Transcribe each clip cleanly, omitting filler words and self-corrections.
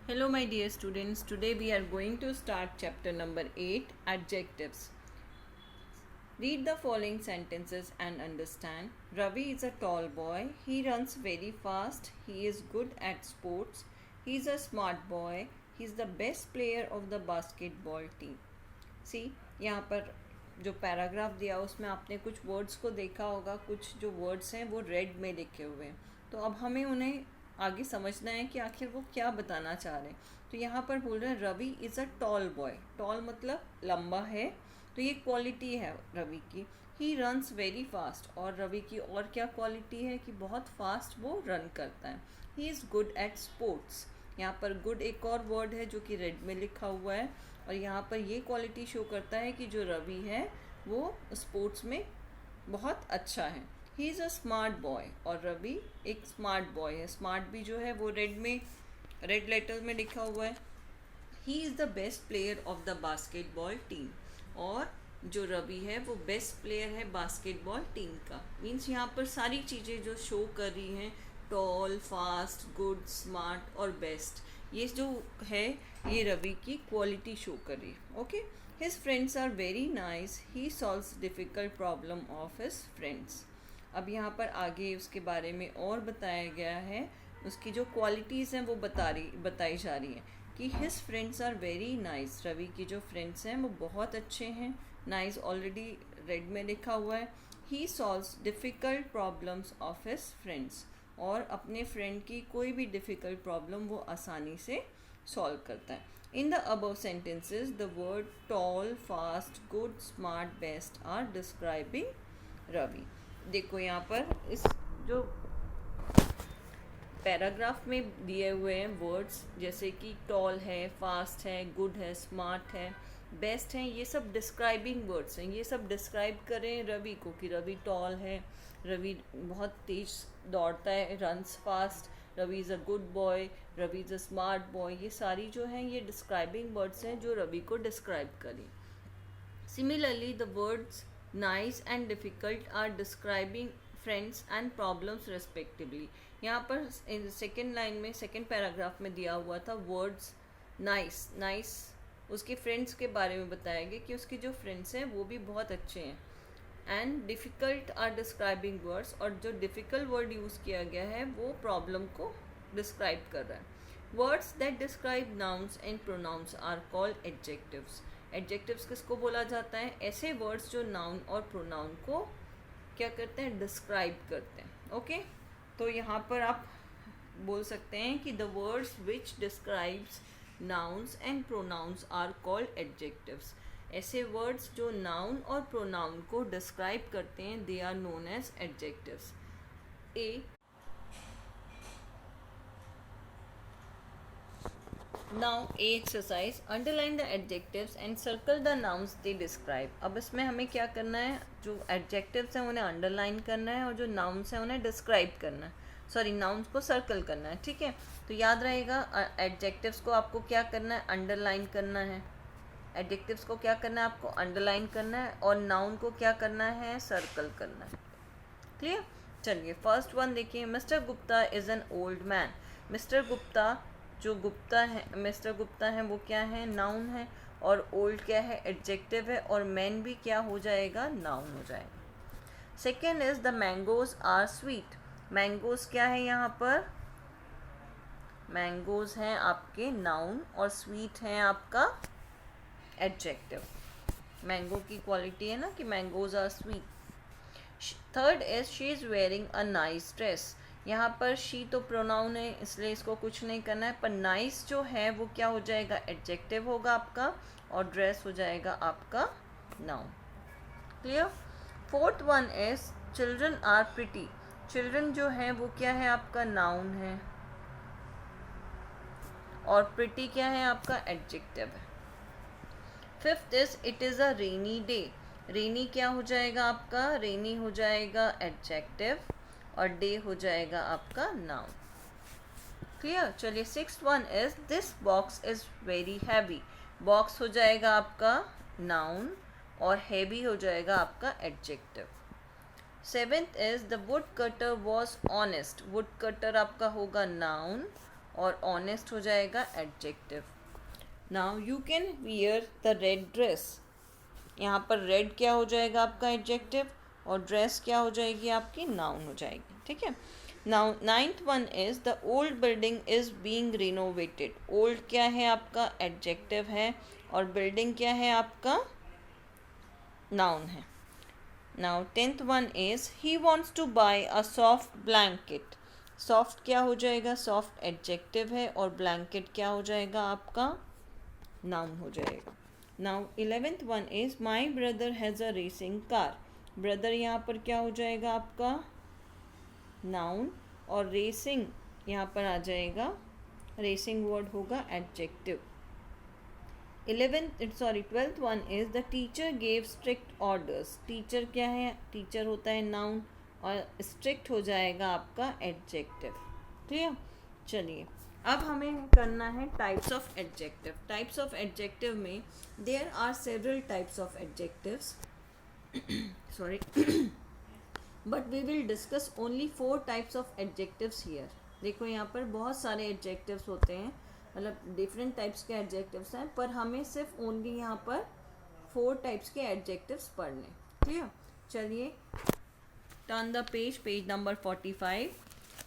Hello, my dear students. Today we are going to start chapter number 8 Adjectives. Read the following sentences and understand. Ravi is a tall boy. He runs very fast. He is good at sports. He is a smart boy. He is the best player of the basketball team. सी यहाँ पर जो paragraph दिया उसमें आपने कुछ words को देखा होगा, कुछ जो वर्ड्स हैं वो रेड में लिखे हुए हैं। तो अब हमें उन्हें आगे समझना है कि आखिर वो क्या बताना चाह रहे हैं। तो यहाँ पर बोल रहे हैं Ravi is a tall boy. Tall मतलब लंबा है, तो ये क्वालिटी है रवि की। ही रन्स वेरी फास्ट, और रवि की और क्या क्वालिटी है कि बहुत फास्ट वो रन करता है। He is good at sports. यहाँ पर गुड एक और वर्ड है जो कि रेड में लिखा हुआ है, और यहाँ पर ये क्वालिटी शो करता है कि जो रवि है वो स्पोर्ट्स में बहुत अच्छा है। He is a smart boy, और रवि एक स्मार्ट बॉय है। स्मार्ट भी जो है वो रेड लेटर्स में लिखा हुआ है। He is the best player of the basketball team, और जो रवि है वो बेस्ट प्लेयर है बास्केटबॉल टीम का। मीन्स यहाँ पर सारी चीज़ें जो शो कर रही हैं, टॉल, फास्ट, गुड, स्मार्ट और बेस्ट, ये जो है ये रवि की क्वालिटी शो कर रही है। Okay, his friends are very nice. He solves difficult problem of his friends. अब यहाँ पर आगे उसके बारे में और बताया गया है, उसकी जो क्वालिटीज़ हैं वो बताई जा रही हैं कि his friends are very nice. Ravi की जो फ्रेंड्स हैं वो बहुत अच्छे हैं। नाइस ऑलरेडी रेड में लिखा हुआ है। He solves difficult problems of his friends, और अपने फ्रेंड की कोई भी डिफ़िकल्ट प्रॉब्लम वो आसानी से सॉल्व करता है। In the above sentences the word tall, fast, good, smart, best are describing Ravi. देखो यहाँ पर इस जो पैराग्राफ में दिए हुए हैं वर्ड्स, जैसे कि टॉल है, फास्ट है, गुड है, स्मार्ट है, बेस्ट हैं, ये सब डिस्क्राइबिंग वर्ड्स हैं। ये सब डिस्क्राइब करें रवि को कि रवि टॉल है, रवि बहुत तेज दौड़ता है, runs fast, Ravi is a good boy, Ravi is a smart boy. ये सारी जो हैं ये डिस्क्राइबिंग वर्ड्स हैं जो रवि को डिस्क्राइब करें। Similarly the words nice and difficult are describing friends and problems respectively. यहाँ पर सेकेंड लाइन में, सेकेंड पैराग्राफ में दिया हुआ था वर्ड्स नाइस। नाइस उसके फ्रेंड्स के बारे में बताया गया कि उसके जो फ्रेंड्स हैं वो भी बहुत अच्छे हैं। And difficult are describing words, और जो डिफ़िकल्ट वर्ड यूज़ किया गया है वो प्रॉब्लम को डिस्क्राइब कर रहा है। Words that describe nouns and pronouns are called adjectives. Adjectives किसको बोला जाता है? ऐसे वर्ड्स जो नाउन और प्रोनाउन को क्या करते हैं? डिस्क्राइब करते हैं। ओके, तो यहाँ पर आप बोल सकते हैं कि the words which describes nouns and pronouns are called adjectives. ऐसे वर्ड्स जो नाउन और प्रोनाउन को डिस्क्राइब करते हैं they are known as adjectives. Now a exercise, underline the adjectives and circle the nouns they describe. अब इसमें हमें क्या करना है? जो एडजेक्टिव्स हैं उन्हें अंडरलाइन करना है, और जो नाउन्स हैं उन्हें डिस्क्राइब करना है। सॉरी, नाउन्स को सर्कल करना है। ठीक है, तो याद रहेगा एडजेक्टिव्स को आपको क्या करना है? अंडरलाइन करना है। एडजेक्टिव्स को क्या करना है? आपको अंडरलाइन करना है, और नाउन को क्या करना है? सर्कल करना है। क्लियर? चलिए फर्स्ट वन देखिए, mister Gupta is an old man. Mister Gupta, जो गुप्ता है, मिस्टर गुप्ता है वो क्या है? नाउन है, और ओल्ड क्या है? एडजेक्टिव है, और मैन भी क्या हो जाएगा? नाउन हो जाएगा। Second is the mangoes are sweet. Mangoes क्या है यहाँ पर? मैंगोज हैं आपके नाउन, और स्वीट हैं आपका एडजेक्टिव। मैंगो की क्वालिटी है ना कि mangoes are sweet. Third is she is wearing a nice dress. यहाँ पर शी तो प्रोनाउन है इसलिए इसको कुछ नहीं करना है, पर नाइस जो है वो क्या हो जाएगा? एडजेक्टिव होगा आपका, और ड्रेस हो जाएगा आपका noun. Clear? Fourth one is children are pretty. Children जो है वो क्या है? आपका नाउन है, और प्रिटी क्या है? आपका एडजेक्टिव है। Fifth is it is a rainy day. Rainy क्या हो जाएगा आपका? रेनी हो जाएगा एडजेक्टिव, और डे हो जाएगा आपका नाउन। क्लियर? चलिए sixth one is this box is very heavy. Box हो जाएगा आपका नाउन, और हैवी हो जाएगा आपका adjective. Seventh is the wood cutter was honest. Would cutter आपका होगा नाउन, और ऑनेस्ट हो जाएगा adjective. Now you can wear the red dress, यहाँ पर रेड क्या हो जाएगा आपका एडजेक्टिव और ड्रेस क्या हो जाएगी आपकी नाउन हो जाएगी, ठीक है। Now ninth one is the old building is being renovated. Old क्या है आपका एडजेक्टिव है और बिल्डिंग क्या है आपका नाउन है। Now tenth one is he wants to buy a soft blanket. Soft क्या हो जाएगा, सॉफ्ट एडजेक्टिव है और ब्लैंकेट क्या हो जाएगा आपका नाउन हो जाएगा। Now 11th one is my brother has a racing car. Brother यहाँ पर क्या हो जाएगा आपका नाउन और रेसिंग यहाँ पर आ जाएगा, रेसिंग वर्ड होगा adjective. 12th one is the teacher gave strict orders. Teacher क्या है, टीचर होता है नाउन और स्ट्रिक्ट हो जाएगा आपका एडजेक्टिव, ठीक है। चलिए अब हमें करना है types of adjective. Types of adjective में there are several types of adjectives sorry but we will discuss only 4 types of adjectives here. देखो यहाँ पर बहुत सारे एडजेक्टिव्स होते हैं, मतलब डिफरेंट टाइप्स के एडजेक्टिव्स हैं, पर हमें सिर्फ ओनली यहाँ पर 4 टाइप्स के एडजेक्टिव्स पढ़ने, क्लियर। चलिए turn the page, page number 45।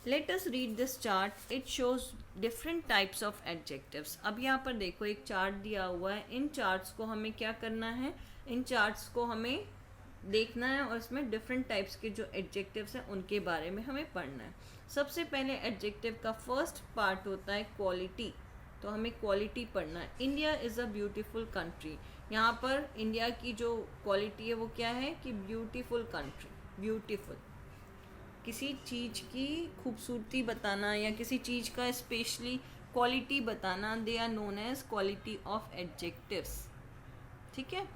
Let us read this chart, it shows different types of adjectives. अब यहाँ पर देखो एक चार्ट दिया हुआ है, इन चार्ट्स को हमें क्या करना है, इन चार्ट्स को हमें देखना है और इसमें डिफरेंट टाइप्स के जो एडजेक्टिव्स हैं उनके बारे में हमें पढ़ना है। सबसे पहले एडजेक्टिव का फर्स्ट पार्ट होता है क्वालिटी, तो हमें क्वालिटी पढ़ना है। India is a beautiful country. यहाँ पर इंडिया की जो क्वालिटी है वो क्या है कि ब्यूटीफुल कंट्री, ब्यूटीफुल किसी चीज़ की खूबसूरती बताना या किसी चीज़ का स्पेशली क्वालिटी बताना, they are known as quality of adjectives, ठीक है।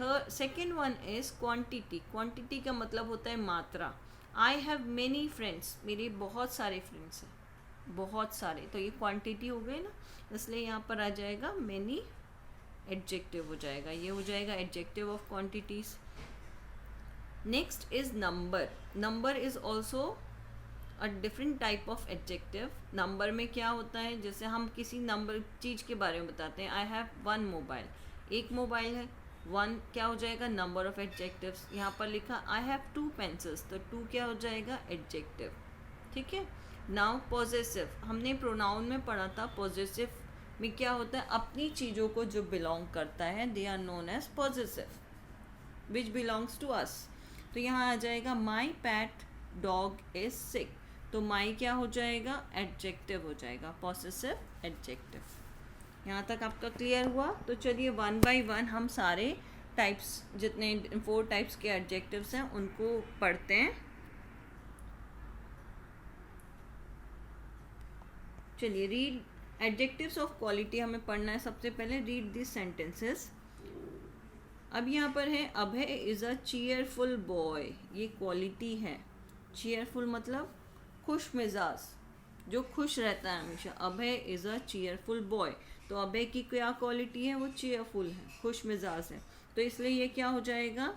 Second one is quantity. Quantity का मतलब होता है मात्रा। आई हैव मेनी फ्रेंड्स, मेरे बहुत सारे फ्रेंड्स हैं, बहुत सारे, तो ये क्वांटिटी हो गई ना, इसलिए यहाँ पर आ जाएगा मेनी एडजेक्टिव हो जाएगा, ये हो जाएगा adjective of quantities. Next is number. Number is also a different type of adjective. Number में क्या होता है, जैसे हम किसी नंबर चीज़ के बारे में बताते हैं, आई हैव 1 मोबाइल, एक मोबाइल है, 1 क्या हो जाएगा नंबर ऑफ एडजेक्टिव्स। यहाँ पर लिखा आई हैव 2 पेंसिल्स, तो 2 क्या हो जाएगा एडजेक्टिव, ठीक है। नाउ पॉजेसिव, हमने प्रोनाउन में पढ़ा था, पॉजेसिव में क्या होता है, अपनी चीज़ों को जो बिलोंग करता है, they are known as possessive which belongs to us. तो यहाँ आ जाएगा my pet dog is sick, तो माई क्या हो जाएगा एडजेक्टिव हो जाएगा, पॉसेसिव एडजेक्टिव। यहाँ तक आपका क्लियर हुआ। तो चलिए 1 बाय 1 हम सारे टाइप्स, जितने 4 टाइप्स के एडजेक्टिव्स हैं उनको पढ़ते हैं। चलिए रीड एडजेक्टिव्स ऑफ क्वालिटी हमें पढ़ना है। सबसे पहले रीड दिस सेंटेंसेस। अब यहाँ पर है अभय इज़ अ चीयरफुल बॉय, ये क्वालिटी है। चीयरफुल मतलब खुश मिजाज, जो खुश रहता है हमेशा। अभय इज़ अ चीयरफुल बॉय, तो अभय की क्या क्वालिटी है, वो चीयरफुल है, खुश मिजाज है, तो इसलिए ये क्या हो जाएगा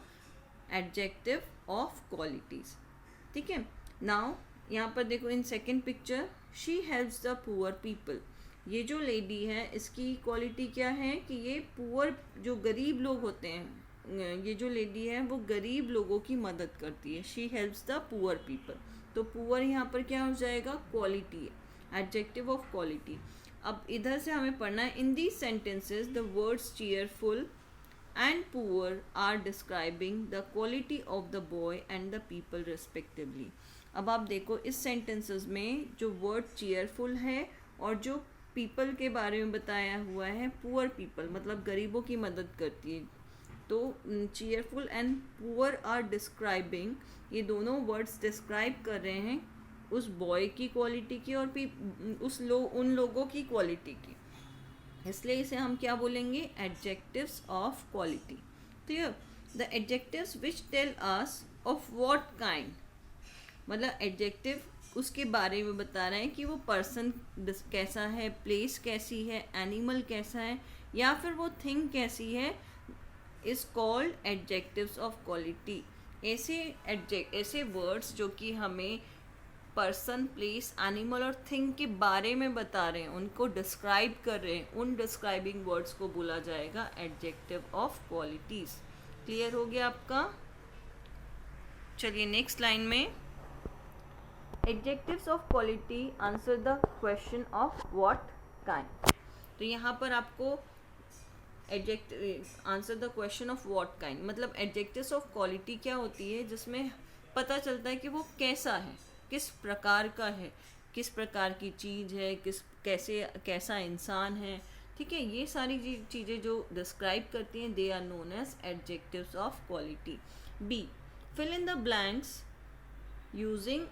एडजेक्टिव ऑफ क्वालिटीज, ठीक है। नाउ यहाँ पर देखो in second picture, she helps the poor people. ये जो लेडी है इसकी क्वालिटी क्या है कि ये पुअर, जो गरीब लोग होते हैं, ये जो लेडी है वो गरीब लोगों की मदद करती है। She helps the poor people, तो पुअर यहाँ पर क्या हो जाएगा क्वालिटी है, एडजेक्टिव ऑफ क्वालिटी। अब इधर से हमें पढ़ना है, in these sentences the words cheerful and poor are describing the quality of the boy and the people respectively. अब आप देखो इस सेंटेंसेस में जो वर्ड चीयरफुल है और जो पीपल के बारे में बताया हुआ है, पुअर पीपल मतलब गरीबों की मदद करती है, तो cheerful and poor are describing, ये दोनों वर्ड्स डिस्क्राइब कर रहे हैं उस बॉय की क्वालिटी की और उन लोगों की क्वालिटी की, इसलिए इसे हम क्या बोलेंगे adjectives of quality. Clear. The adjectives which tell us of what kind, मतलब एडजेक्टिव उसके बारे में बता रहे हैं कि वो पर्सन कैसा है, प्लेस कैसी है, एनिमल कैसा है, या फिर वो थिंग कैसी है, is called adjectives of quality. ऐसे वर्ड्स जो कि हमें पर्सन, प्लेस, एनिमल और थिंग के बारे में बता रहे हैं, उनको डिस्क्राइब कर रहे हैं, उन डिस्क्राइबिंग वर्ड्स को बोला जाएगा एडजेक्टिव ऑफ क्वालिटीज। क्लियर हो गया आपका? चलिए नेक्स्ट लाइन में, adjectives of quality answer the question of what kind. तो यहाँ पर आपको answer the question of what kind मतलब एडजेक्टिव्स ऑफ क्वालिटी क्या होती है, जिसमें पता चलता है कि वो कैसा है, किस प्रकार का है, किस प्रकार की चीज़ है, कैसा इंसान है। ठीक है, ये सारी चीज़ें जो डिस्क्राइब करती हैं, they are known as adjectives of quality. B, fill in the blanks using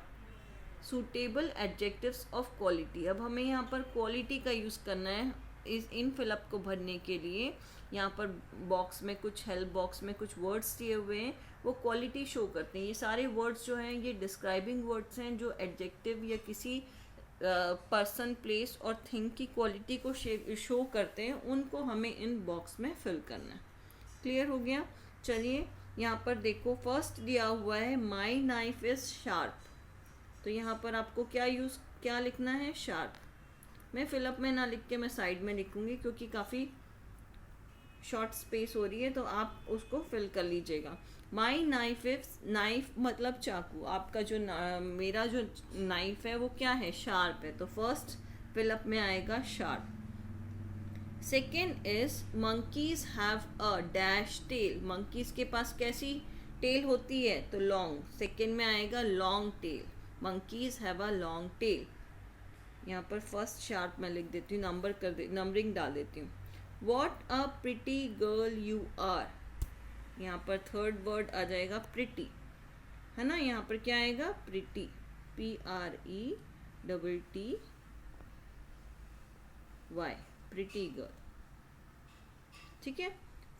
suitable adjectives of quality. अब हमें यहाँ पर क्वालिटी का यूज़ करना है इन फिलअप को भरने के लिए। यहाँ पर बॉक्स में कुछ हेल्प बॉक्स में कुछ वर्ड्स दिए हुए हैं, वो क्वालिटी शो करते हैं। ये सारे वर्ड्स जो हैं ये डिस्क्राइबिंग वर्ड्स हैं जो एडजेक्टिव या किसी पर्सन, प्लेस और थिंग की क्वालिटी को शो करते हैं, उनको हमें इन बॉक्स में फिल करना है। क्लियर हो गया? चलिए यहाँ पर देखो, फर्स्ट दिया हुआ है माई नाइफ इज़ शार्प। तो यहाँ पर आपको क्या लिखना है? शार्प। मैं फिलअप में ना लिख के मैं साइड में लिखूँगी क्योंकि काफ़ी शॉर्ट स्पेस हो रही है, तो आप उसको फिल कर लीजिएगा। माई नाइफ इज, नाइफ मतलब चाकू। आपका जो मेरा जो नाइफ है वो क्या है? शार्प है। तो फर्स्ट फिलअप में आएगा sharp. Second is monkeys have a dash tail. Monkeys के पास कैसी टेल होती है? तो लॉन्ग। सेकेंड में आएगा long tail. Monkeys have a long tail. यहाँ पर फर्स्ट शार्प में लिख देती हूँ, नंबरिंग डाल देती हूँ। What a pretty girl you are. यहाँ पर थर्ड वर्ड आ जाएगा प्रिटी, है ना? यहाँ पर क्या आएगा? Pretty, PRETTY, pretty girl. ठीक है।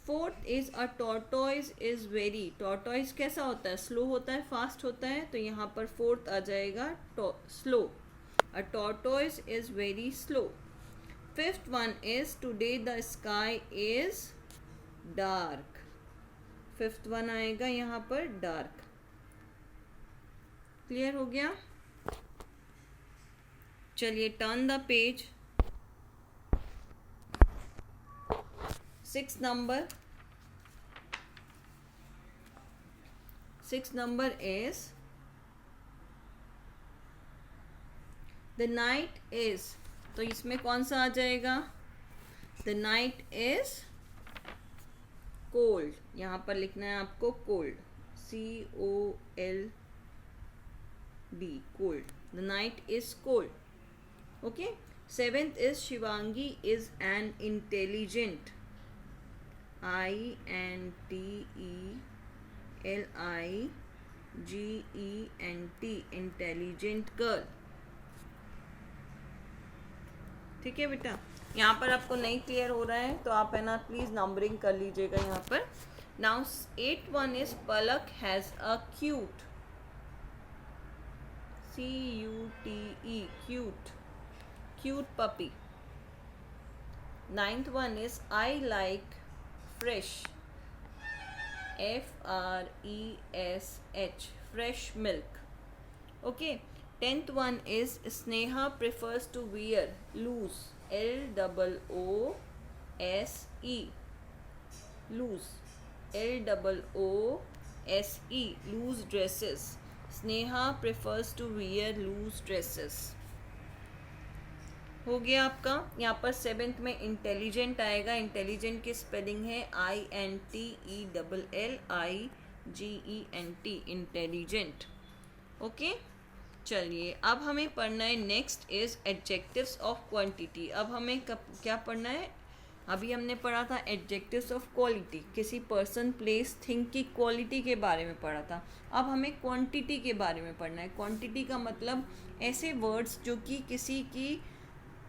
Fourth is a tortoise is very. Tortoise कैसा होता है? स्लो होता है, फास्ट होता है। तो यहाँ पर फोर्थ आ जाएगा slow. A tortoise is very slow. Fifth one is today the sky is dark. Fifth one आएगा यहाँ पर डार्क। क्लियर हो गया? चलिए turn the page. Six number is the night is. तो इसमें कौन सा आ जाएगा? The night is cold. यहाँ पर लिखना है आपको cold, COLD, cold. The night is cold. Okay. Seventh is Shivangi is an intelligent, INTELIGENT, intelligent girl. ठीक है बेटा, यहाँ पर आपको नहीं क्लियर हो रहा है तो आप है ना प्लीज नंबरिंग कर लीजिएगा यहाँ पर। Now 8th one is Palak has a cute, CUTE, cute puppy. 9th one is I like fresh, FRESH, fresh milk. Okay. 10th one is Sneha prefers to wear loose, LOOSE, loose, LOOSE, loose dresses. Sneha prefers to wear loose dresses. हो गया आपका। यहाँ पर 7th में intelligent आएगा। Intelligent की spelling है INTELLIGENT, intelligent. Okay. चलिए अब हमें पढ़ना है next is adjectives of quantity. अब हमें क्या पढ़ना है? अभी हमने पढ़ा था एडजेक्टिव्स ऑफ क्वालिटी, किसी पर्सन, प्लेस, थिंग की क्वालिटी के बारे में पढ़ा था। अब हमें क्वांटिटी के बारे में पढ़ना है। क्वांटिटी का मतलब ऐसे वर्ड्स जो कि किसी की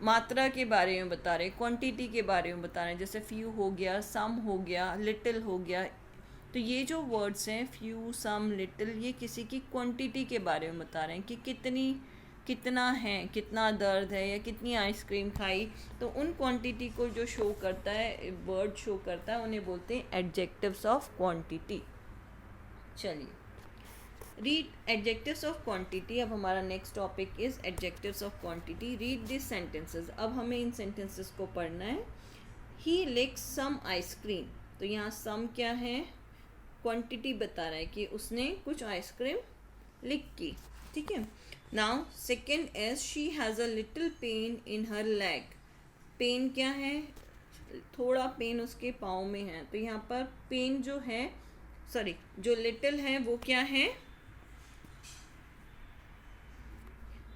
मात्रा के बारे में बता रहे हैं, क्वांटिटी के बारे में बता रहे हैं। जैसे फ्यू हो गया, सम हो गया, लिटिल हो गया। तो ये जो वर्ड्स हैं फ्यू, सम, लिटिल, ये किसी की क्वांटिटी के बारे में बता रहे हैं कि कितना है, कितना दर्द है या कितनी आइसक्रीम खाई। तो उन क्वांटिटी को जो शो करता है, वर्ड शो करता है, उन्हें बोलते हैं एडजेक्टिव्स ऑफ क्वांटिटी। चलिए रीड एडजेक्टिव्स ऑफ क्वांटिटी. अब हमारा next topic is adjectives of quantity. Read this sentences. अब हमें इन सेंटेंसेस को पढ़ना है. ही लिक्स सम आइसक्रीम. तो यहाँ सम क्या है, क्वांटिटी बता रहा है कि उसने कुछ आइसक्रीम लिक की. ठीक है. Now second is she has a little pain in her leg. Pain क्या है, थोड़ा पेन उसके पाँव में है. तो यहाँ पर पेन जो है, सॉरी जो लिटिल है वो क्या है,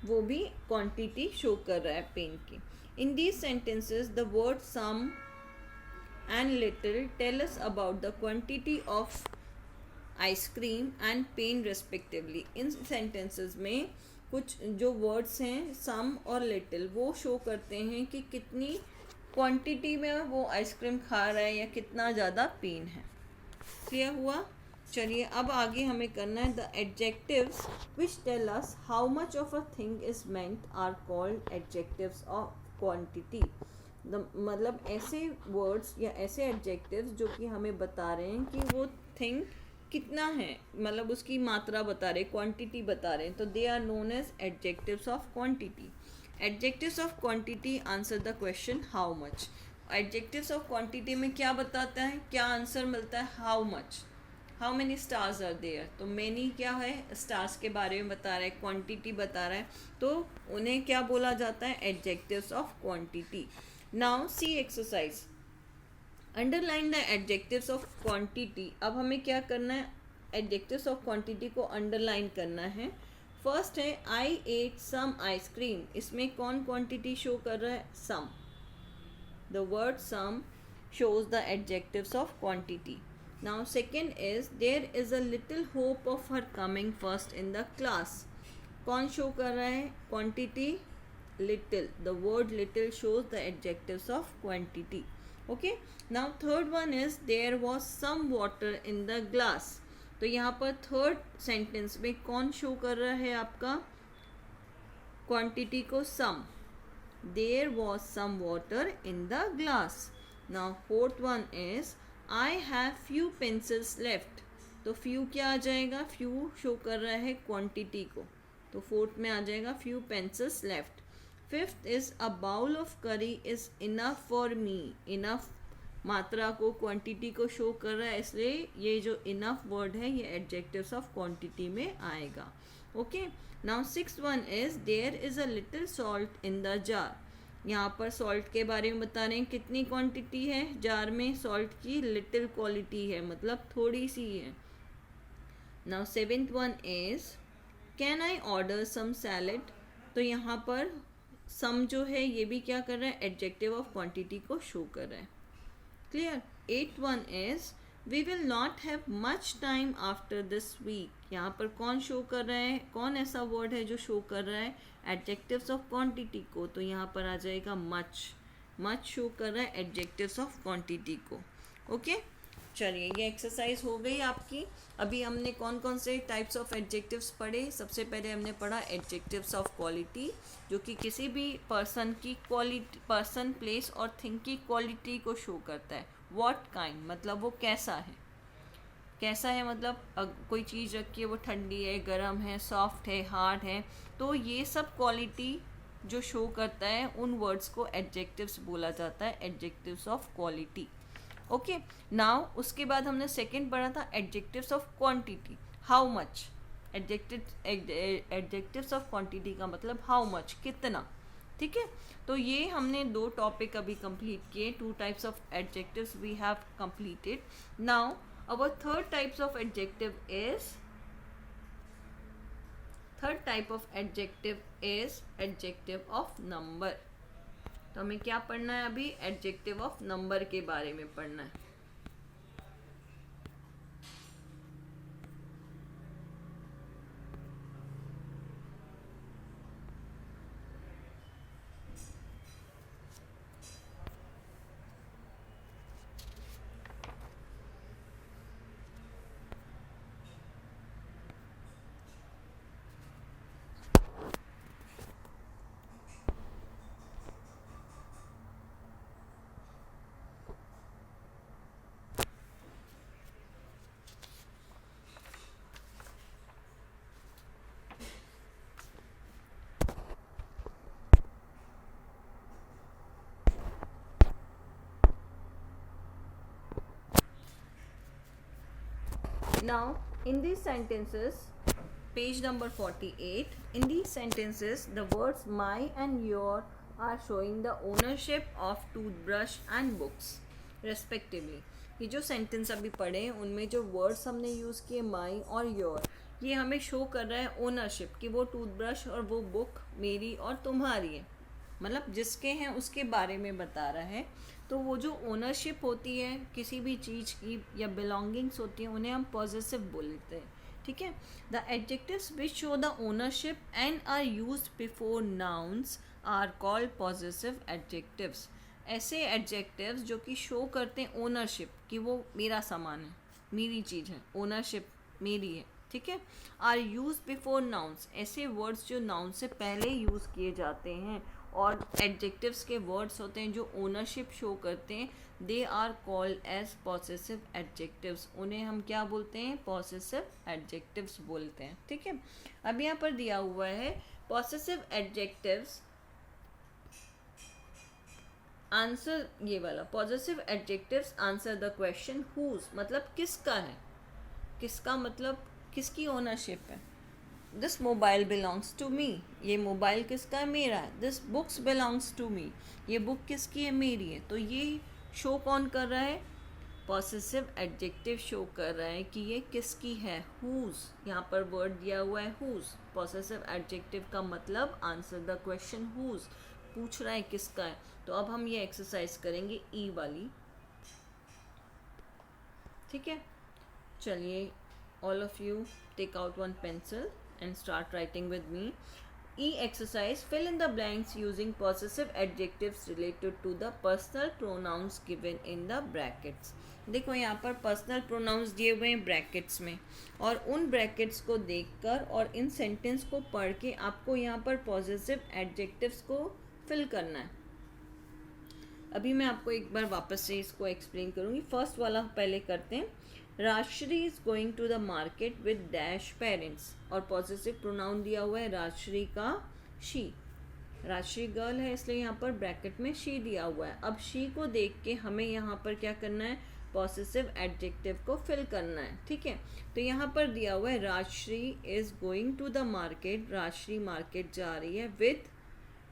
वो भी क्वांटिटी शो कर रहा है पेन की. In these sentences the word some and little tell us about the quantity of ice cream and pain respectively. इन सेंटेंसेस में कुछ जो वर्ड्स हैं सम और लिटिल वो शो करते हैं कि कितनी क्वांटिटी में वो आइसक्रीम खा रहा है या कितना ज़्यादा पेन है. क्लियर हुआ. चलिए अब आगे हमें करना है the adjectives which tell us how much of a thing is meant are called adjectives of quantity. मतलब ऐसे वर्ड्स या ऐसे एडजेक्टिव्स जो कि हमें बता रहे हैं कि वो थिंग कितना है, मतलब उसकी मात्रा बता रहे, क्वांटिटी बता रहे हैं. तो they are known as adjectives of quantity. Adjectives of quantity answer the question how much. Adjectives of quantity में क्या बताता है, क्या आंसर मिलता है, how much. How many stars are there. तो मैनी क्या है, स्टार्स के बारे में बता रहा है, क्वांटिटी बता रहा है, तो उन्हें क्या बोला जाता है, adjectives of quantity. Now see exercise. Underline the adjectives of quantity. अब हमें क्या करना है, एडजेक्टिव्स ऑफ क्वांटिटी को अंडरलाइन करना है. फर्स्ट है आई एट सम आइसक्रीम. इसमें कौन क्वांटिटी शो कर रहा है, some. The word some shows the adjectives of quantity. Now second is there is a little hope of her coming first in the class. कौन show कर रहा है, quantity, little. The word little shows the adjectives of quantity. Okay. Now third one is there was some water in the glass. तो यहाँ पर third sentence में कौन show कर रहा है आपका, क्वांटिटी को, सम. There was some water in the glass. Now fourth one is I have few pencils left. तो few क्या आ जाएगा, few शो कर रहा है क्वांटिटी को, तो फोर्थ में आ जाएगा few pencils left. Fifth is a bowl of curry is enough for me. enough मात्रा को, क्वांटिटी को शो कर रहा है, इसलिए ये जो enough वर्ड है ये एडजेक्टिव्स ऑफ क्वांटिटी में आएगा. Okay. Now sixth one is there is a little salt in the jar. यहाँ पर सॉल्ट के बारे में बता रहे हैं, कितनी क्वांटिटी है जार में, सॉल्ट की लिटिल क्वालिटी है, मतलब थोड़ी सी है. Now seventh one is can I order some salad. तो यहाँ पर सम जो है ये भी क्या कर रहा है, एडजेक्टिव ऑफ क्वांटिटी को शो कर रहा है. Clear. Eighth one is we will not have much time after this week. यहाँ पर कौन शो कर रहा है, कौन ऐसा वर्ड है जो शो कर रहा है एडजेक्टिव्स ऑफ क्वांटिटी को, तो यहाँ पर आ जाएगा मच. मच शो कर रहा है एडजेक्टिव्स ऑफ क्वांटिटी को. ओके. चलिए ये एक्सरसाइज हो गई आपकी. अभी हमने कौन कौन से टाइप्स ऑफ एडजेक्टिव्स पढ़े. सबसे पहले हमने पढ़ा एडजेक्टिव्स ऑफ क्वालिटी, जो कि किसी भी पर्सन की क्वालिटी, पर्सन, प्लेस और थिंग की क्वालिटी को शो करता है. व्हाट काइंड मतलब वो कैसा है, कैसा है मतलब कोई चीज़ रखी है वो ठंडी है, गर्म है, सॉफ्ट है, हार्ड है, तो ये सब क्वालिटी जो शो करता है उन वर्ड्स को एडजेक्टिव्स बोला जाता है, adjectives of quality. Okay. Now उसके बाद हमने सेकंड पढ़ा था adjectives of quantity, how much. Adjectives of quantity का मतलब हाउ मच, कितना. ठीक है. तो ये हमने दो टॉपिक अभी कंप्लीट किए. Two types of adjectives we have completed. Now our third type of adjective is adjective of number. तो हमें क्या पढ़ना है अभी, adjective of number के बारे में पढ़ना है. Now, in these sentences, page number 48, in these sentences, the words my and your are showing the ownership of toothbrush and books, respectively. ये जो सेंटेंस अभी पढ़े हैं उनमें जो वर्ड्स हमने यूज़ किए माई और योर, ये हमें शो कर रहा है ओनरशिप कि वो टूथब्रश और वो बुक मेरी और तुम्हारी है, मतलब जिसके हैं उसके बारे में बता रहा है. तो वो जो ओनरशिप होती है किसी भी चीज़ की या बिलोंगिंग्स होती हैं उन्हें हम पॉजेसिव बोलते हैं. ठीक है. The adjectives which show the ownership and are used before nouns are called possessive adjectives. ऐसे एडजेक्टिव्स जो कि शो करते हैं ओनरशिप कि वो मेरा सामान है, मेरी चीज़ है, ओनरशिप मेरी है. ठीक है. आर यूज बिफोर नाउन्स, ऐसे वर्ड्स जो नाउन से पहले यूज़ किए जाते हैं और एडजेक्टिव्स के वर्ड्स होते हैं जो ओनरशिप शो करते हैं, they are called as possessive adjectives. उन्हें हम क्या बोलते हैं? पॉसेसिव एडजेक्टिव्स बोलते हैं. ठीक है. अब यहाँ पर दिया हुआ है पॉसेसिव एडजेक्टिव्स आंसर, ये वाला possessive adjectives answer the question whose, मतलब किसका है, किसका मतलब किसकी ओनरशिप है. This mobile belongs to me, ये मोबाइल किसका है? मेरा है. This books belongs to me, ये बुक किसकी है? मेरी है. तो ये शो कौन कर रहा है? पॉसेसिव एडजेक्टिव शो कर रहा है कि ये किसकी है. हुज, यहाँ पर वर्ड दिया हुआ है हुज. पॉसेसिव एडजेक्टिव का मतलब आंसर द क्वेश्चन हुज, पूछ रहा है किसका है. तो अब हम ये एक्सरसाइज करेंगे ई वाली. ठीक है. चलिए, all of you take out one pencil and start writing with me. E exercise, fill in the blanks using possessive adjectives related to the personal pronouns given in the brackets. देखो यहाँ पर personal pronouns दिए हुए हैं brackets में, और उन brackets को देखकर और इन सेंटेंस को पढ़ के आपको यहाँ पर पॉजिटिव एडजेक्टिव्स को फिल करना है. अभी मैं आपको एक बार वापस से इसको एक्सप्लेन करूँगी. फर्स्ट वाला पहले करते हैं. Rajshree is going to the market with dash parents, और पॉजिटिव प्रोनाउन दिया हुआ है राजश्री का शी. राजश्री गर्ल है इसलिए यहाँ पर ब्रैकेट में शी दिया हुआ है. अब शी को देख के हमें यहाँ पर क्या करना है? पॉसेसिव एडजेक्टिव को फिल करना है. ठीक है. तो यहाँ पर दिया हुआ है Rajshree is going to the market, Rajshree market जा रही है विद,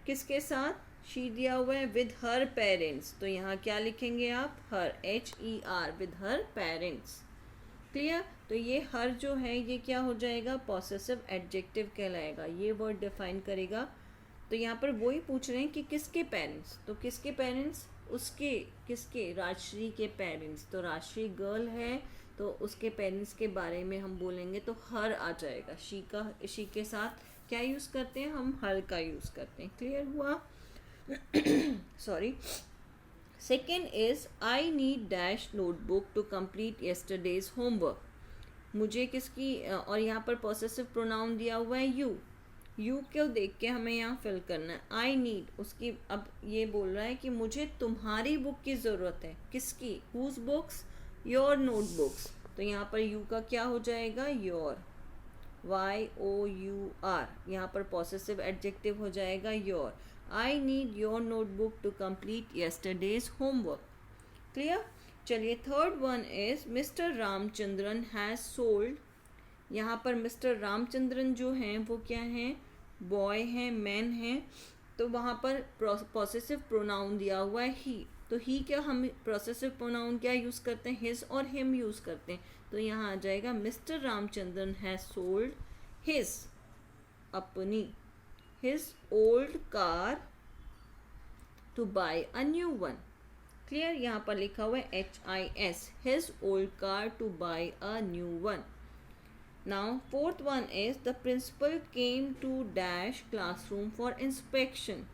किसके साथ? शी दिया हुआ है विद हर पेरेंट्स. तो यहाँ क्या लिखेंगे आप? हर, HER, with her parents. Clear. तो ये हर जो है ये क्या हो जाएगा? पॉसेसिव एडजेक्टिव कहलाएगा. ये वर्ड डिफाइन करेगा. तो यहाँ पर वही पूछ रहे हैं कि किसके पेरेंट्स. तो किसके पेरेंट्स? उसके, किसके? राजश्री के पेरेंट्स. तो राजश्री गर्ल है तो उसके पेरेंट्स के बारे में हम बोलेंगे तो हर आ जाएगा. शी का, शी के साथ क्या यूज़ करते हैं हम? हर का यूज़ करते हैं. क्लियर हुआ? Sorry. Second is I need dash notebook to complete yesterday's homework. मुझे किसकी, और यहाँ पर पॉसेसिव प्रोनाउन दिया हुआ है यू. यू को देख के हमें यहाँ फिल करना है. आई नीड, उसकी, अब ये बोल रहा है कि मुझे तुम्हारी बुक की ज़रूरत है. किसकी? Whose books? Your notebooks. तो यहाँ पर यू का क्या हो जाएगा? Your, YOUR. यहाँ पर पॉसेसिव एडजेक्टिव हो जाएगा your. I need your notebook to complete yesterday's homework. Clear? चलिए, third one is mister Ramachandran has sold. यहाँ पर मिस्टर रामचंद्रन जो हैं वो क्या हैं? बॉय हैं, मैन हैं. तो वहाँ पर पॉसेसिव प्रोनाउन दिया हुआ है ही. तो ही क्या, हम पॉसेसिव प्रोनाउन क्या यूज़ करते हैं? हिज और हिम यूज़ करते हैं. तो यहाँ आ जाएगा mister Ramachandran has sold his, अपनी, his old car to buy a new one. Clear? यहाँ पर लिखा हुआ है HIS, his old car to buy a new one. Now fourth one is the principal came to dash classroom for inspection.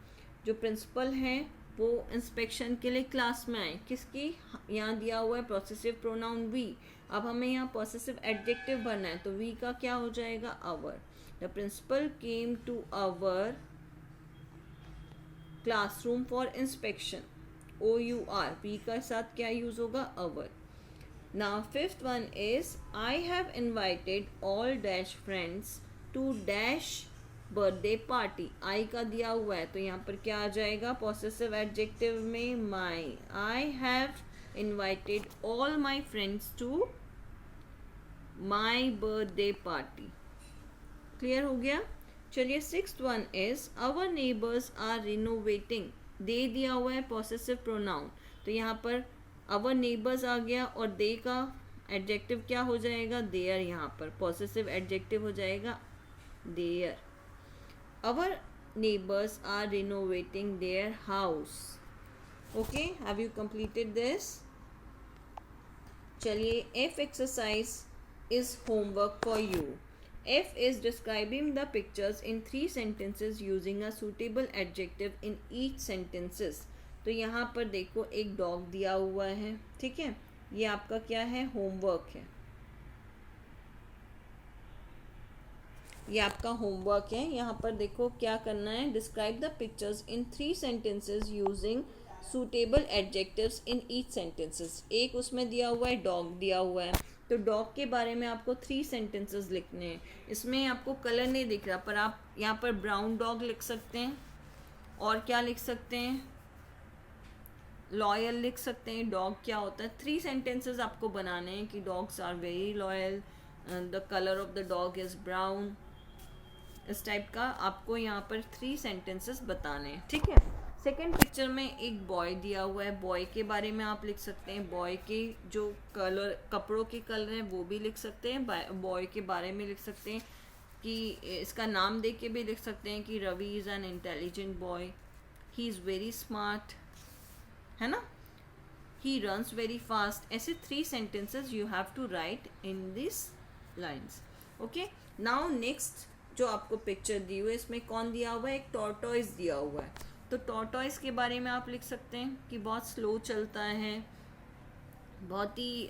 जो principal हैं वो inspection के लिए क्लास में आए. किसकी? यहाँ दिया हुआ है पॉसेसिव प्रोनाउन वी. अब हमें यहाँ पॉसेसिव एडजेक्टिव भरना है. तो वी का क्या हो जाएगा? Our. The principal came to our classroom for inspection. OUR, V का साथ क्या यूज होगा? our. Now fifth one is I have invited all dash friends to dash birthday party. I का दिया हुआ है तो यहाँ पर क्या आ जाएगा? possessive adjective में my. I have invited all my friends to my birthday party. Clear हो गया। चलिए sixth one is our neighbours are renovating. दे दिया हुआ है पॉसेसिव प्रोनाउन, तो यहाँ पर आवर नेबर्स आ गया और दे का एडजेक्टिव क्या हो जाएगा, देयर। यहाँ पर पॉसेसिव एडजेक्टिव हो जाएगा there. Our neighbours are renovating their house. Okay, have you completed this? चलिए F exercise is homework for you. F is describing the pictures in 3 sentences using a suitable adjective in each sentences। तो यहाँ पर देखो एक dog दिया हुआ है, ठीक है, ये आपका क्या है, होमवर्क है, ये आपका होमवर्क है। यहाँ पर देखो क्या करना है, describe the pictures in 3 sentences using suitable adjectives in each sentences. एक उसमें दिया हुआ है, डॉग दिया हुआ है, तो डॉग के बारे में आपको 3 sentences लिखने हैं। इसमें आपको कलर नहीं दिख रहा, पर आप यहाँ पर ब्राउन डॉग लिख सकते हैं, और क्या लिख सकते हैं, लॉयल लिख सकते हैं। डॉग क्या होता है, 3 sentences आपको बनाने हैं कि dogs are very loyal, the colour of the dog is brown. इस टाइप का आपको यहाँ पर 3 sentences बताने हैं, ठीक है। सेकेंड पिक्चर में एक बॉय दिया हुआ है, बॉय के बारे में आप लिख सकते हैं, बॉय के जो कलर, कपड़ों के कलर हैं वो भी लिख सकते हैं, बॉय के बारे में लिख सकते हैं कि इसका नाम देख के भी लिख सकते हैं कि Ravi is an intelligent boy, he is very smart, है ना, ही रन्स वेरी फास्ट। ऐसे 3 sentences you have to write in this lines. Okay, now next जो आपको पिक्चर दी हुई है, इसमें कौन दिया हुआ है, एक टॉर्टॉइस दिया हुआ है। तो टॉर्टॉइस के बारे में आप लिख सकते हैं कि बहुत स्लो चलता है, बहुत ही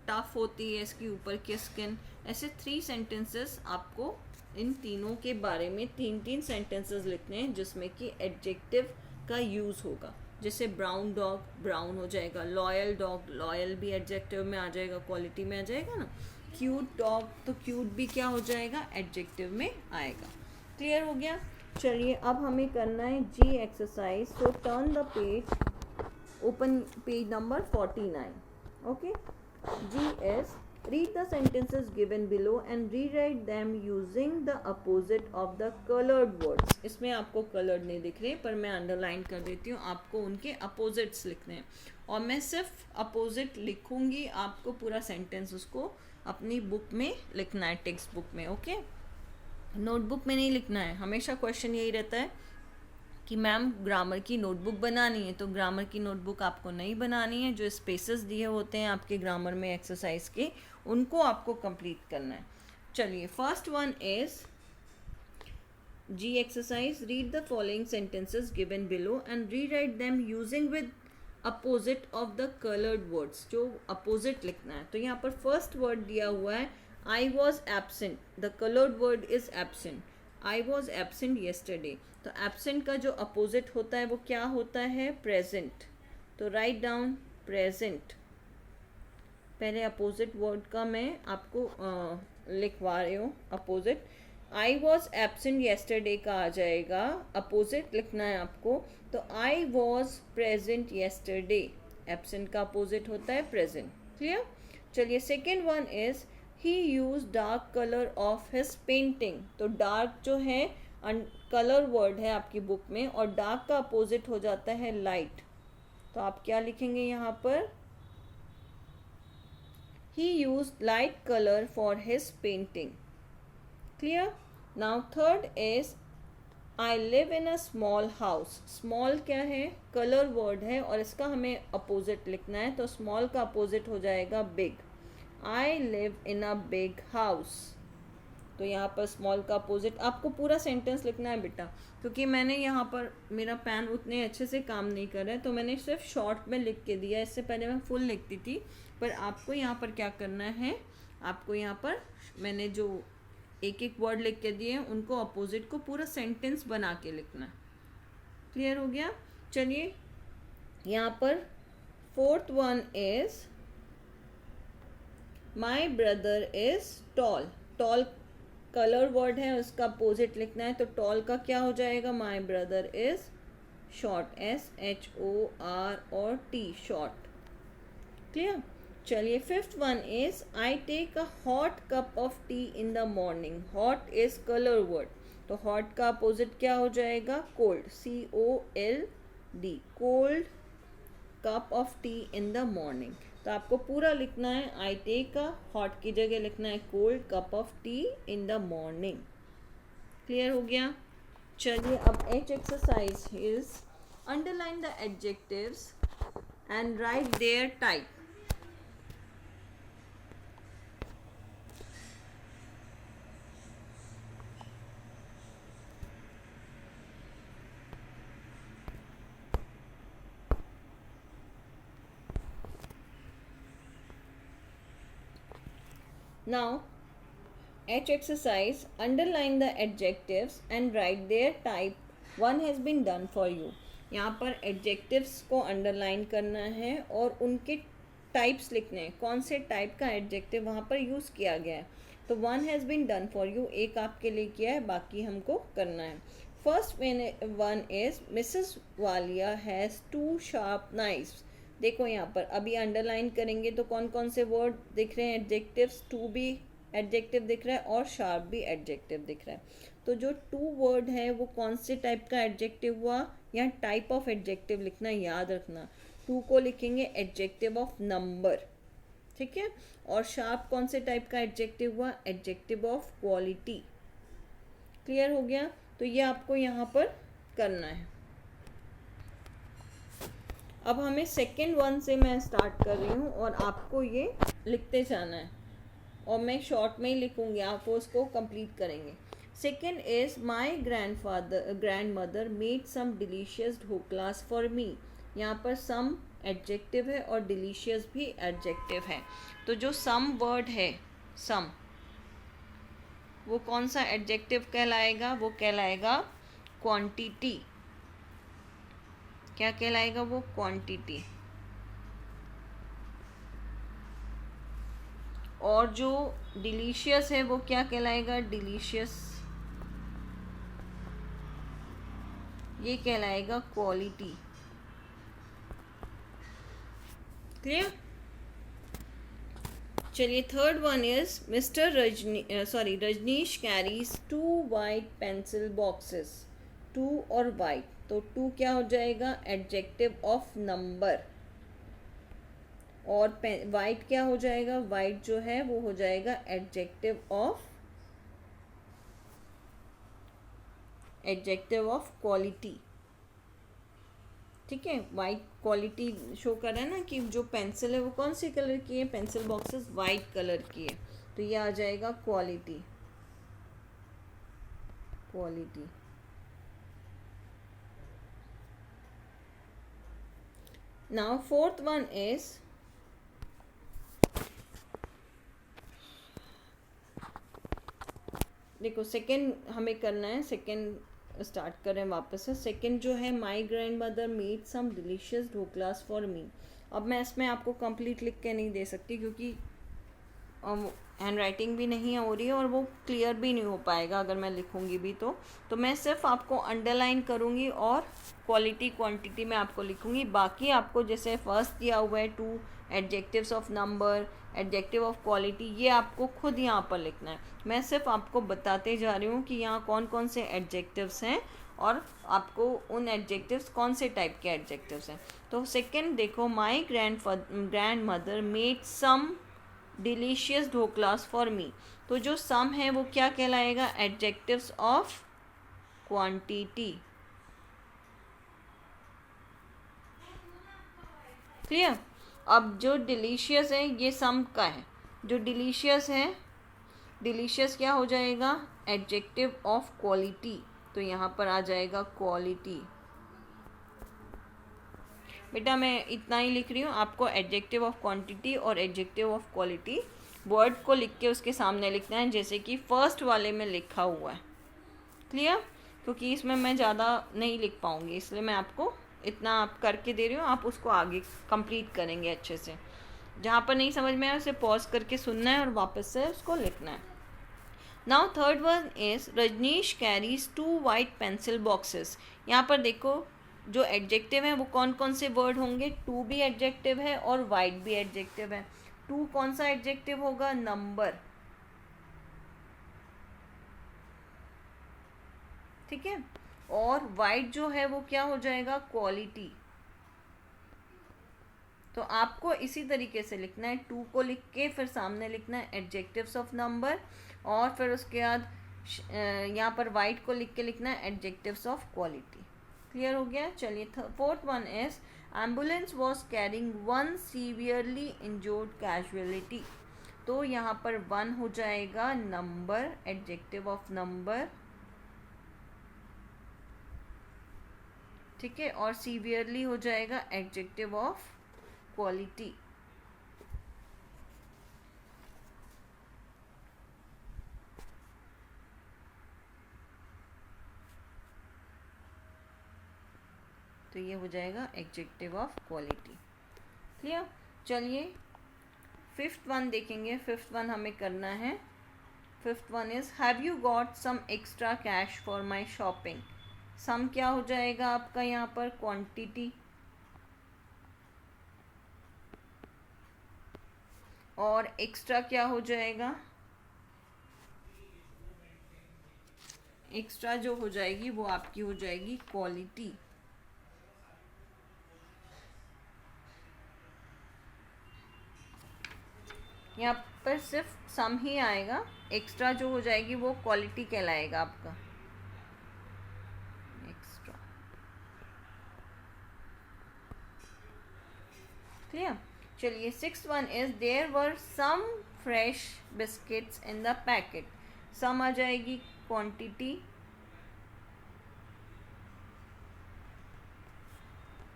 टफ होती है इसकी ऊपर की स्किन। ऐसे 3 sentences आपको इन तीनों के बारे में 3-3 sentences लिखने हैं जिसमें कि एडजेक्टिव का यूज़ होगा। जैसे ब्राउन डॉग, ब्राउन हो जाएगा, लॉयल डॉग, लॉयल भी एडजेक्टिव में आ जाएगा, क्वालिटी में आ जाएगा ना। क्यूट डॉग, तो क्यूट भी क्या हो जाएगा, एडजेक्टिव में आएगा। क्लियर हो गया। चलिए अब हमें करना है G exercise. So turn the page, open page number 49। Okay, G S, read the sentences given below and rewrite them using the opposite of the coloured words. इसमें आपको कलर्ड नहीं दिख रहे, पर मैं अंडरलाइन कर देती हूँ, आपको उनके अपोजिट्स लिखने हैं, और मैं सिर्फ अपोजिट लिखूंगी, आपको पूरा सेंटेंस उसको अपनी बुक में लिखना है, टेक्स्ट बुक में। ओके, नोटबुक में नहीं लिखना है। हमेशा क्वेश्चन यही रहता है कि मैम ग्रामर की नोटबुक बनानी है, तो ग्रामर की नोटबुक आपको नहीं बनानी है, जो स्पेसेस दिए होते हैं आपके ग्रामर में एक्सरसाइज के, उनको आपको कंप्लीट करना है। चलिए first one is G exercise, read the following sentences given below and rewrite them using with opposite of the coloured words. जो अपोजिट लिखना है, तो यहाँ पर फर्स्ट वर्ड दिया हुआ है I was absent, the colored word is absent. I was absent yesterday. तो absent का जो opposite होता है वो क्या होता है, present. तो write down present. पहले opposite word का मैं आपको लिखवा रही हूँ opposite. I was absent yesterday का आ जाएगा, opposite लिखना है आपको, तो I was present yesterday. Absent का opposite होता है present. Clear? चलिए second one is he used dark color of his painting. तो dark जो है कलर वर्ड है आपकी बुक में, और dark का अपोजिट हो जाता है light। तो आप क्या लिखेंगे यहाँ पर, he used light color for his painting. Clear? Now third is I live in a small house. small क्या है, कलर वर्ड है, और इसका हमें अपोजिट लिखना है, तो small का अपोजिट हो जाएगा big. I live in a big house. तो यहाँ पर स्मॉल का अपोजिट, आपको पूरा सेंटेंस लिखना है बेटा, क्योंकि मैंने यहाँ पर मेरा पेन उतने अच्छे से काम नहीं कर रहा है, तो मैंने सिर्फ शॉर्ट में लिख के दिया। इससे पहले मैं फुल लिखती थी, पर आपको यहाँ पर क्या करना है, आपको यहाँ पर मैंने जो एक एक वर्ड लिख के दिए हैं उनको अपोजिट को पूरा सेंटेंस बना के लिखना है। क्लियर हो गया। चलिए यहाँ पर fourth one is my brother is tall. Tall colour word है, उसका अपोजिट लिखना है, तो टॉल का क्या हो जाएगा, my brother is short, SHORT और T, शॉर्ट। क्लियर। चलिए fifth one is I take a hot cup of tea in the morning. Hot is colour word, तो हॉट का अपोजिट क्या हो जाएगा? Cold. COLD, cold cup of tea in the morning. तो आपको पूरा लिखना है. आई टेक अ हॉट की जगह लिखना है cold cup of tea in the morning. Clear हो गया? चलिए अब H exercise is underline the adjectives and write their type. Now, H exercise, underline the adjectives and write their type. One has been done for you. यहाँ पर adjectives को underline करना है और उनके types लिखने हैं. कौन से type का adjective वहाँ पर use किया गया है. तो one has been done for you, एक आपके लिए किया है, बाकी हमको करना है. First one is Mrs. Walia has 2 sharp knives. देखो यहाँ पर अभी अंडरलाइन करेंगे तो कौन कौन से वर्ड दिख रहे हैं? एडजेक्टिव्स. टू भी एडजेक्टिव दिख रहा है और शार्प भी एडजेक्टिव दिख रहा है. तो जो टू वर्ड है वो कौन से टाइप का एडजेक्टिव हुआ? यहाँ टाइप ऑफ एडजेक्टिव लिखना, याद रखना. टू को लिखेंगे एडजेक्टिव ऑफ नंबर, ठीक है. और शार्प कौन से टाइप का एडजेक्टिव हुआ? Adjective of quality. क्लियर हो गया? तो ये आपको यहाँ पर करना है. अब हमें सेकेंड वन से मैं स्टार्ट कर रही हूँ और आपको ये लिखते जाना है और मैं शॉर्ट में ही लिखूँगी, आप उसको कंप्लीट करेंगे. Second is my grandmother made some delicious dhoklas for me. यहाँ पर सम एडजेक्टिव है और डिलीशियस भी एडजेक्टिव है. तो जो सम वर्ड है, सम, वो कौन सा एडजेक्टिव कहलाएगा? वो कहलाएगा क्वांटिटी. क्या कहलाएगा वो? क्वांटिटी. और जो डिलीशियस है वो क्या कहलाएगा? डिलीशियस. ये कहलाएगा क्वालिटी. क्लियर? चलिए third one is Rajnish carries 2 white pencil boxes. 2 और वाइट, तो 2 क्या हो जाएगा? Adjective of number. और वाइट क्या हो जाएगा? वाइट जो है वो हो जाएगा एडजेक्टिव ऑफ क्वालिटी. ठीक है. वाइट क्वालिटी शो कर रहा है ना कि जो पेंसिल है वो कौन सी कलर की है? पेंसिल बॉक्सेस वाइट कलर की है, तो ये आ जाएगा quality. Now fourth one is देखो सेकेंड हमें करना है. सेकेंड स्टार्ट करें वापस से. सेकेंड जो है my grandmother made some delicious dhoklas for me. अब मैं इसमें आपको कंप्लीट लिख के नहीं दे सकती क्योंकि हैंड राइटिंग भी नहीं हो रही है और वो क्लियर भी नहीं हो पाएगा अगर मैं लिखूँगी भी. तो मैं सिर्फ आपको अंडरलाइन करूँगी और क्वालिटी क्वांटिटी में आपको लिखूँगी. बाकी आपको जैसे फर्स्ट दिया हुआ है 2 adjectives of number, adjective of quality, ये आपको खुद यहाँ पर लिखना है. मैं सिर्फ आपको बताते जा रही हूँ कि यहाँ कौन कौन से एडजेक्टिव्स हैं और आपको उन एडजेक्टिव्स कौन से टाइप के एडजेक्टिव्स हैं. तो सेकेंड देखो, my grandmother made some delicious dhoklas for me. तो जो सम है वो क्या कहलाएगा? Adjectives of quantity. क्लियर? अब जो डिलीशियस है ये सम का है. जो डिलीशियस है, डिलीशियस क्या हो जाएगा? Adjective of quality. तो यहाँ पर आ जाएगा क्वालिटी. बेटा मैं इतना ही लिख रही हूँ, आपको एडजेक्टिव ऑफ क्वांटिटी और एडजेक्टिव ऑफ क्वालिटी वर्ड को लिख के उसके सामने लिखना है जैसे कि फर्स्ट वाले में लिखा हुआ है. क्लियर? क्योंकि इसमें मैं ज़्यादा नहीं लिख पाऊँगी, इसलिए मैं आपको इतना आप करके दे रही हूँ. आप उसको आगे कंप्लीट करेंगे अच्छे से. जहाँ पर नहीं समझ में आए उसे पॉज करके सुनना है और वापस से उसको लिखना है. Now third one is Rajnish carries 2 white pencil boxes. यहाँ पर देखो जो एडजेक्टिव है वो कौन कौन से वर्ड होंगे? 2 भी एडजेक्टिव है और वाइट भी एडजेक्टिव है. टू कौन सा एडजेक्टिव होगा? नंबर, ठीक है। और वाइट जो है वो क्या हो जाएगा? क्वालिटी। तो आपको इसी तरीके से लिखना है, टू को लिख के फिर सामने लिखना है एडजेक्टिव्स ऑफ नंबर, और फिर उसके बाद यहाँ पर वाइट को लिख के लिखना है एडजेक्टिव्स ऑफ क्वालिटी। क्लियर हो गया? चलिए fourth one is ambulance was carrying one severely injured casualty. तो यहाँ पर वन हो जाएगा नंबर, एडजेक्टिव ऑफ नंबर, ठीक है, और सीवियरली हो जाएगा एडजेक्टिव ऑफ क्वालिटी। तो ये हो जाएगा एडजेक्टिव ऑफ क्वालिटी। क्लियर? चलिए फिफ्थ वन देखेंगे। फिफ्थ वन हमें करना है। Fifth one is have you got some extra cash for my shopping. Some क्या हो जाएगा आपका यहाँ पर? क्वांटिटी, और एक्स्ट्रा क्या हो जाएगा? एक्स्ट्रा जो हो जाएगी वो आपकी हो जाएगी क्वालिटी। यहाँ पर सिर्फ सम ही आएगा, एक्स्ट्रा जो हो जाएगी वो क्वालिटी कहलाएगा आपका एक्स्ट्रा। क्लियर? चलिए six one is there were some fresh biscuits in the packet. Some आ जाएगी क्वांटिटी,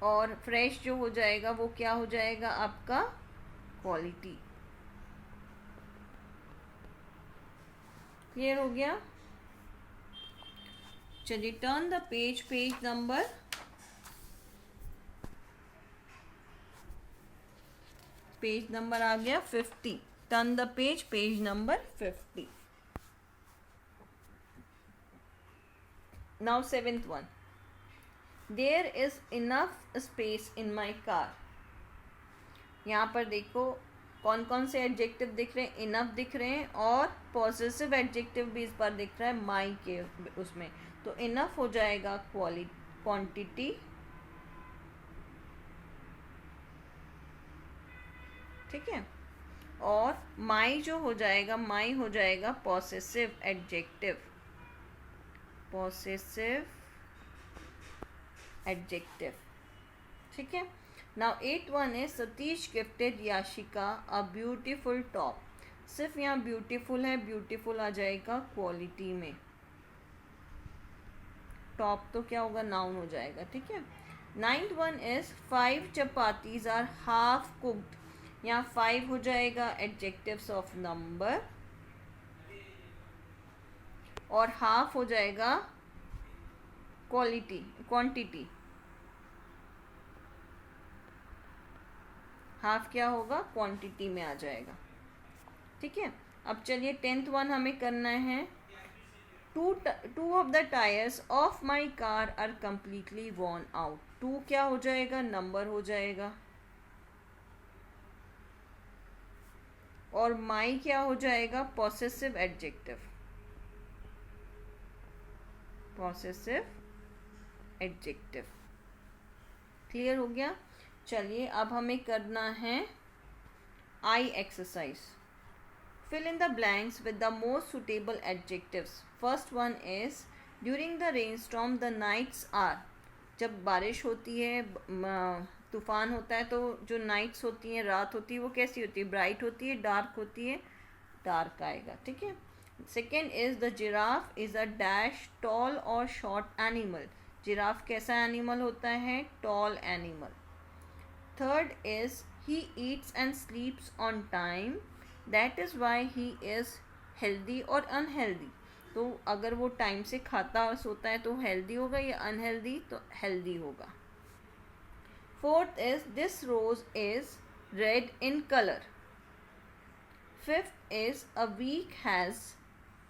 और फ्रेश जो हो जाएगा वो क्या हो जाएगा आपका? क्वालिटी। क्लियर हो गया? चलिए turn the page, page number आ गया 50। Turn the page, page number 50। Now seventh one, there is enough space in my car. यहाँ पर देखो कौन कौन से एडजेक्टिव दिख रहे हैं? इनफ दिख रहे हैं, और पॉसेसिव एडजेक्टिव भी इस बार दिख रहा है माई के उसमें। तो इनफ हो जाएगा क्वांटिटी, ठीक है, और माई जो हो जाएगा, माई हो जाएगा पॉसेसिव एडजेक्टिव, पॉसेसिव एडजेक्टिव, ठीक है। Now at one is Satish gifted Yashika a beautiful top. सिर्फ यहाँ ब्यूटीफुल है, ब्यूटीफुल आ जाएगा क्वालिटी में, टॉप तो क्या होगा? नाउन हो जाएगा, ठीक है। Ninth one is 5 chapatis are half cooked. यहाँ 5 हो जाएगा एडजेक्टिव्स ऑफ नंबर, और हाफ हो जाएगा क्वांटिटी। हाफ क्या होगा? क्वांटिटी में आ जाएगा, ठीक है। अब चलिए 10th वन हमें करना है। Two of the tyres of my car are completely worn out. Two क्या हो जाएगा? नंबर हो जाएगा, और माई क्या हो जाएगा? Possessive adjective, possessive adjective. Clear हो गया? चलिए अब हमें करना है आई exercise. Fill in the blanks with the most suitable adjectives. First one is during the rain storm the nights are. जब बारिश होती है, तूफान होता है, तो जो नाइट्स होती हैं, रात होती है, वो कैसी होती है? ब्राइट होती है, डार्क होती है? डार्क आएगा, ठीक है। Second is the giraffe is a dash tall और शॉर्ट एनिमल। जिराफ कैसा एनिमल होता है? Tall animal. Third is he eats and sleeps on time, that is why he is healthy और अनहेल्दी। तो अगर वो टाइम से खाता और सोता है तो हेल्दी होगा, या अनहेल्दी? तो हेल्दी होगा। Fourth is this rose is red in colour. Fifth is a week has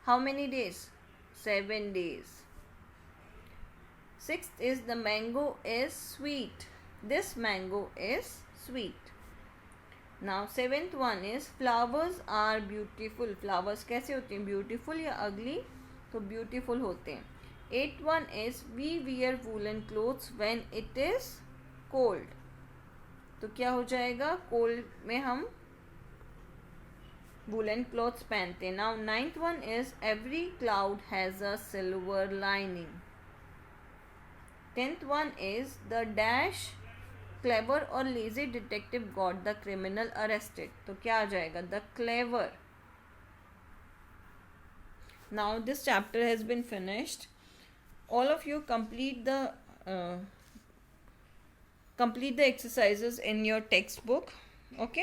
how many days? 7 days. Sixth is the mango is sweet. This mango is sweet. Now seventh one is flowers are beautiful. Flowers कैसे होते हैं, beautiful या अगली? तो beautiful होते हैं. Eight one is we wear woollen clothes when it is cold. तो क्या हो जाएगा, कोल्ड में हम वूलन क्लॉथ्स पहनते हैं. Now ninth one is every cloud has a silver lining. Tenth one is the dash clever or lazy detective got the criminal arrested. तो क्या आ जाएगा, the clever. Now this chapter has been finished. All of you complete the exercises in your textbook. Okay.